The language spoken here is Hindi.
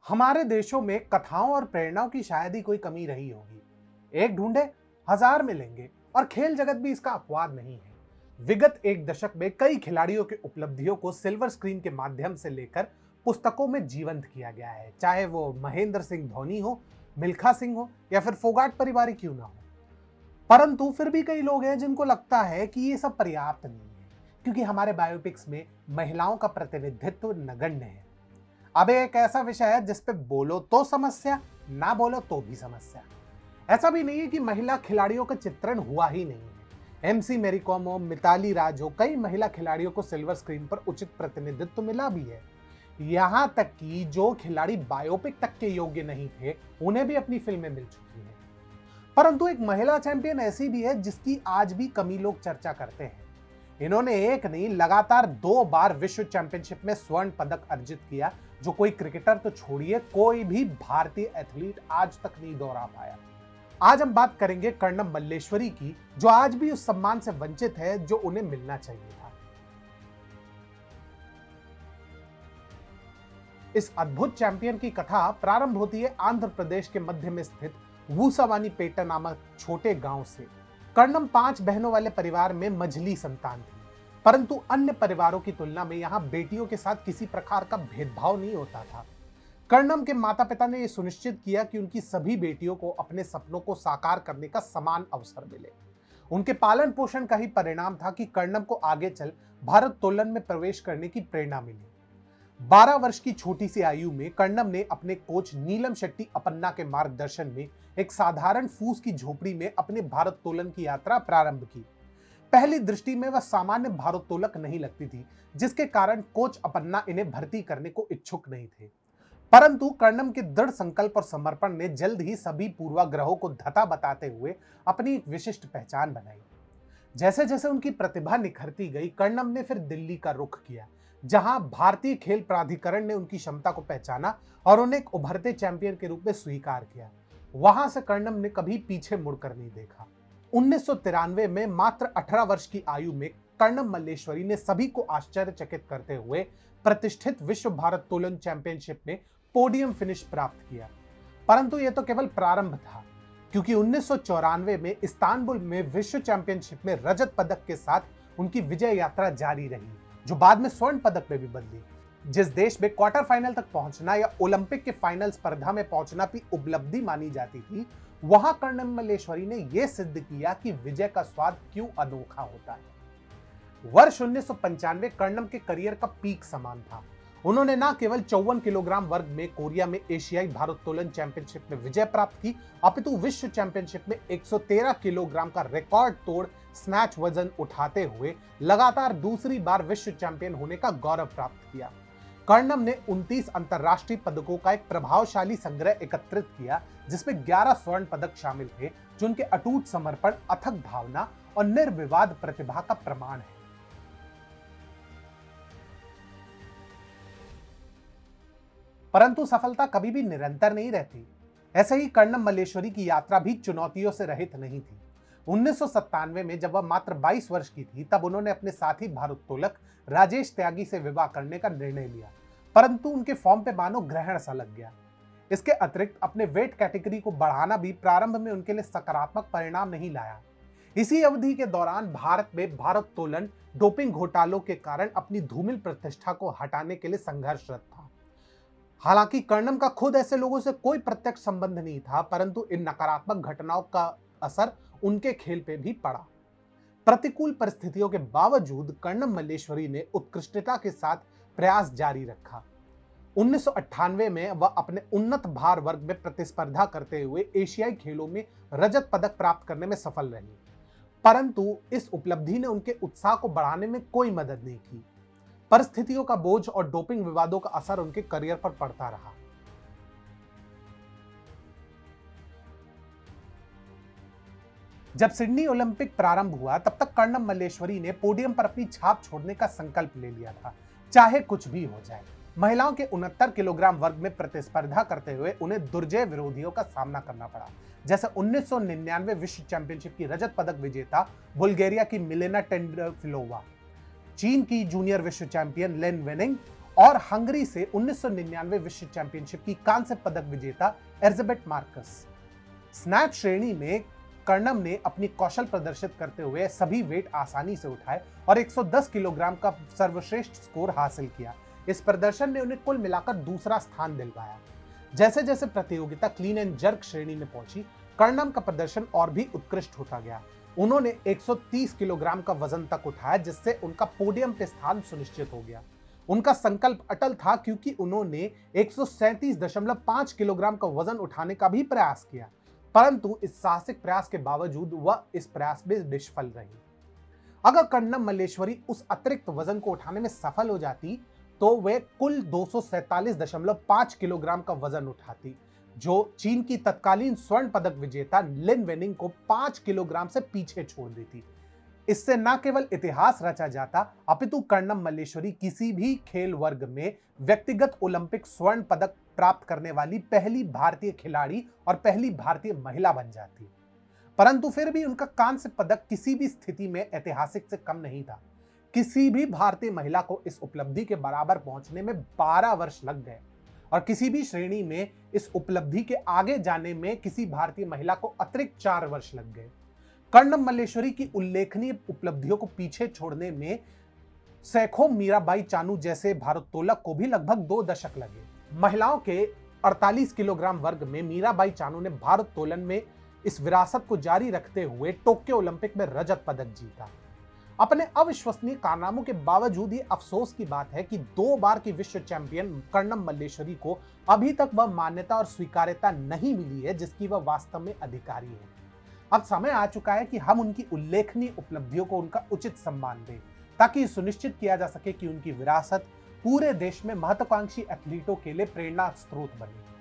हमारे देशों में कथाओं और प्रेरणाओं की शायद ही कोई कमी रही होगी। एक ढूंढे हजार मिलेंगे और खेल जगत भी इसका अपवाद नहीं है। विगत एक दशक में कई खिलाड़ियों की उपलब्धियों को सिल्वर स्क्रीन के माध्यम से लेकर पुस्तकों में जीवंत किया गया है, चाहे वो महेंद्र सिंह धोनी हो, मिल्खा सिंह हो या फिर फोगाट परिवार ही क्यों ना हो। परंतु फिर भी कई लोग हैं जिनको लगता है कि ये सब पर्याप्त नहीं है, क्योंकि हमारे बायोपिक्स में महिलाओं का प्रतिनिधित्व नगण्य है। अब ये एक ऐसा विषय है जिस पे बोलो तो समस्या, ना बोलो तो भी समस्या। ऐसा भी नहीं है कि महिला खिलाड़ियों का चित्रण हुआ ही नहीं है। एमसी मैरी कॉम हो, मिताली राज हो, कई महिला खिलाड़ियों को सिल्वर स्क्रीन पर उचित प्रतिनिधित्व मिला भी है। यहां तक कि जो खिलाड़ी बायोपिक तक के योग्य नहीं थे, उन्हें भी अपनी फिल्में मिल चुकी हैं। परंतु एक महिला चैंपियन ऐसी भी है जिसकी आज भी कमी लोग चर्चा करते हैं। इन्होंने एक नहीं, लगातार 2 बार विश्व चैंपियनशिप में स्वर्ण पदक अर्जित किया, जो कोई क्रिकेटर तो छोड़िए, कोई भी भारतीय एथलीट आज तक नहीं दोहरा पाया। आज हम बात करेंगे कर्णम मल्लेश्वरी की, जो आज भी उस सम्मान से वंचित है जो उन्हें मिलना चाहिए था। इस अद्भुत चैंपियन की कथा प्रारंभ होती है आंध्र प्रदेश के मध्य में स्थित वूसवानीपेट नामक छोटे गांव से। कर्णम 5 बहनों वाले परिवार में मझली संतान थी, परंतु अन्य परिवारों की तुलना में यहाँ बेटियों के साथ किसी प्रकार का भेदभाव नहीं होता था। कर्णम के माता पिता ने यह सुनिश्चित किया कि उनकी सभी बेटियों को अपने सपनों को साकार करने का समान अवसर मिले। उनके पालन पोषण का ही परिणाम था कि कर्णम को आगे चल भारोत्तोलन में प्रवेश करने की प्रेरणा मिली। 12 वर्ष की छोटी सी आयु में कर्णम ने अपने कोच नीलम शेट्टी अपन्ना के मार्गदर्शन में एक साधारण फूस की झोपड़ी में अपने भारोत्तोलन की यात्रा प्रारंभ की। पहली दृष्टि में वह सामान्य भारोत्तोलक नहीं लगती थी, जिसके कारण कोच अपन्ना इन्हें भर्ती करने को इच्छुक नहीं थे। परंतु कर्णम के दृढ़ संकल्प और समर्पण ने जल्द ही सभी पूर्वाग्रहों को धता बताते हुए अपनी एक विशिष्ट पहचान बनाई। जैसे जैसे उनकी प्रतिभा निखरती गई, कर्णम ने फिर दिल्ली का रुख किया, जहां भारतीय खेल प्राधिकरण ने उनकी क्षमता को पहचाना और उन्हें एक उभरते चैंपियन के रूप में स्वीकार किया। वहां से कर्णम ने कभी पीछे मुड़कर नहीं देखा। 1993 में मात्र 18 वर्ष की आयु में कर्णम मल्लेश्वरी ने सभी को आश्चर्यचकित करते हुए प्रतिष्ठित विश्व भारोत्तोलन चैंपियनशिप में पोडियम फिनिश प्राप्त किया। परंतु यह तो केवल प्रारंभ था, क्योंकि 1994 में इस्तांबुल में विश्व चैंपियनशिप में रजत पदक के साथ उनकी विजय यात्रा जारी रही, जो बाद में स्वर्ण पदक में भी बदली। जिस देश में क्वार्टर फाइनल तक पहुंचना या ओलंपिक के फाइनल स्पर्धा में पहुंचना भी उपलब्धि मानी जाती थी, वहां कर्णम मल्लेश्वरी ने यह सिद्ध किया कि विजय का स्वाद क्यों अनोखा होता है। वर्ष 1995 कर्णम के करियर का पीक समान था। उन्होंने न केवल 54 किलोग्राम वर्ग में कोरिया में एशियाई भारोत्तोलन चैंपियनशिप में विजय प्राप्त की, अपितु विश्व चैंपियनशिप में 113 किलोग्राम का रिकॉर्ड तोड़ स्नैच वजन उठाते हुए लगातार दूसरी बार विश्व चैंपियन होने का गौरव प्राप्त किया। कर्णम ने 29 अंतरराष्ट्रीय पदकों का एक प्रभावशाली संग्रह एकत्रित किया, जिसमें 11 स्वर्ण पदक शामिल थे, जो उनके अटूट समर्पण, अथक भावना और निर्विवाद प्रतिभा का प्रमाण है। परंतु सफलता कभी भी निरंतर नहीं रहती। ऐसे ही कर्णम मल्लेश्वरी की यात्रा भी चुनौतियों से रहित नहीं थी। 1997 में जब वह मात्र 22 वर्ष की थी, तब उन्होंने अपने साथी भारोत्तोलक राजेश त्यागी से विवाह करने का निर्णय लिया, परंतु उनके फॉर्म पे मानो ग्रहण सा लग गया। इसके अतिरिक्त अपने वेट कैटेगरी को बढ़ाना भी प्रारंभ में उनके लिए सकारात्मक परिणाम नहीं लाया। इसी अवधि के दौरान भारत में भारोत्तोलन डोपिंग घोटालों के कारण अपनी धूमिल प्रतिष्ठा को हटाने के लिए संघर्षरत था। हालांकि कर्णम का खुद ऐसे लोगों से कोई प्रत्यक्ष संबंध नहीं था, परंतु इन नकारात्मक घटनाओं का असर उनके खेल पे भी पड़ा। प्रतिकूल परिस्थितियों के बावजूद कर्णम मल्लेश्वरी ने उत्कृष्टता के साथ प्रयास जारी रखा। 1998 में वह अपने उन्नत भार वर्ग में प्रतिस्पर्धा करते हुए एशियाई खेलों में रजत पदक प्राप्त करने में सफल रही, परंतु इस उपलब्धि ने उनके उत्साह को बढ़ाने में कोई मदद नहीं की। परिस्थितियों का बोझ और डोपिंग विवादों का असर उनके करियर पर पड़ता रहा। जब सिडनी ओलंपिक प्रारंभ हुआ, तब तक कर्णम मल्लेश्वरी ने पोडियम पर अपनी छाप छोड़ने का संकल्प ले लिया था, चाहे कुछ भी हो जाए। महिलाओं के 69 किलोग्राम वर्ग में प्रतिस्पर्धा करते हुए उन्हें दुर्जय विरोधियों का सामना करना पड़ा, जैसे 1999 विश्व चैंपियनशिप की रजत पदक विजेता बुल्गारिया की मिलेना टेंडरफिलोवा, चीन की जूनियर विश्व चैंपियन लेन वेनिंग और हंगरी से 1999 विश्व चैंपियनशिप की कांस्य पदक विजेता एलिजाबेथ मार्कस। स्नैच श्रेणी में कर्णम ने अपनी कौशल प्रदर्शित करते हुए सभी वेट आसानी से उठाए और 110 किलोग्राम का सर्वश्रेष्ठ स्कोर हासिल किया। इस प्रदर्शन ने उन्हें कुल मिलाकर दूसरा स्थान दिलवाया। जैसे जैसे प्रतियोगिता क्लीन एंड जर्क श्रेणी में पहुंची, कर्णम का प्रदर्शन और भी उत्कृष्ट होता गया। उन्होंने 130 किलोग्राम का वजन तक उठाया, जिससे उनका पोडियम पे स्थान सुनिश्चित हो गया। उनका संकल्प अटल था, क्योंकि उन्होंने 137.5 किलोग्राम का वजन उठाने का भी प्रयास किया, परंतु इस साहसिक प्रयास के बावजूद वह इस प्रयास में निष्फल रही। अगर कर्णम मल्लेश्वरी उस अतिरिक्त वजन को उठाने में सफल हो जाती तो वे कुल 247.5 किलोग्राम का वजन उठाती, जो चीन की तत्कालीन स्वर्ण पदक विजेता लिन वेनिंग को 5 किलोग्राम से पीछे छोड़ देती। इससे न केवल इतिहास रचा जाता, अपितु कर्णम मल्लेश्वरी किसी भी खेल वर्ग में व्यक्तिगत ओलंपिक स्वर्ण पदक प्राप्त करने वाली पहली भारतीय खिलाड़ी और पहली भारतीय महिला बन जाती। परंतु फिर भी उनका कांस्य पदक किसी भी स्थिति में ऐतिहासिक से कम नहीं था। किसी भी भारतीय महिला को इस उपलब्धि के बराबर पहुंचने में 12 वर्ष लग गए और किसी भी श्रेणी में इस उपलब्धि के आगे जाने में किसी भारतीय महिला को अतिरिक्त 4 वर्ष लग गए। कर्णम मल्लेश्वरी की उल्लेखनीय उपलब्धियों को पीछे छोड़ने में सैखों मीराबाई चानू जैसे भारोत्तोलक को भी लगभग 2 दशक लगे। महिलाओं के 48 किलोग्राम वर्ग में मीराबाई चानू ने भारोत्तोलन में इस विरासत को जारी रखते हुए टोक्यो ओलंपिक में रजत पदक जीता। अपने अविश्वसनीय कारनामों के बावजूद ये अफसोस की बात है कि 2 बार की विश्व चैंपियन कर्णम मल्लेश्वरी को अभी तक वह मान्यता और स्वीकार्यता नहीं मिली है जिसकी वह वास्तव में अधिकारी है। अब समय आ चुका है कि हम उनकी उल्लेखनीय उपलब्धियों को उनका उचित सम्मान दें, ताकि सुनिश्चित किया जा सके कि उनकी विरासत पूरे देश में महत्वाकांक्षी एथलीटों के लिए प्रेरणा स्रोत बने।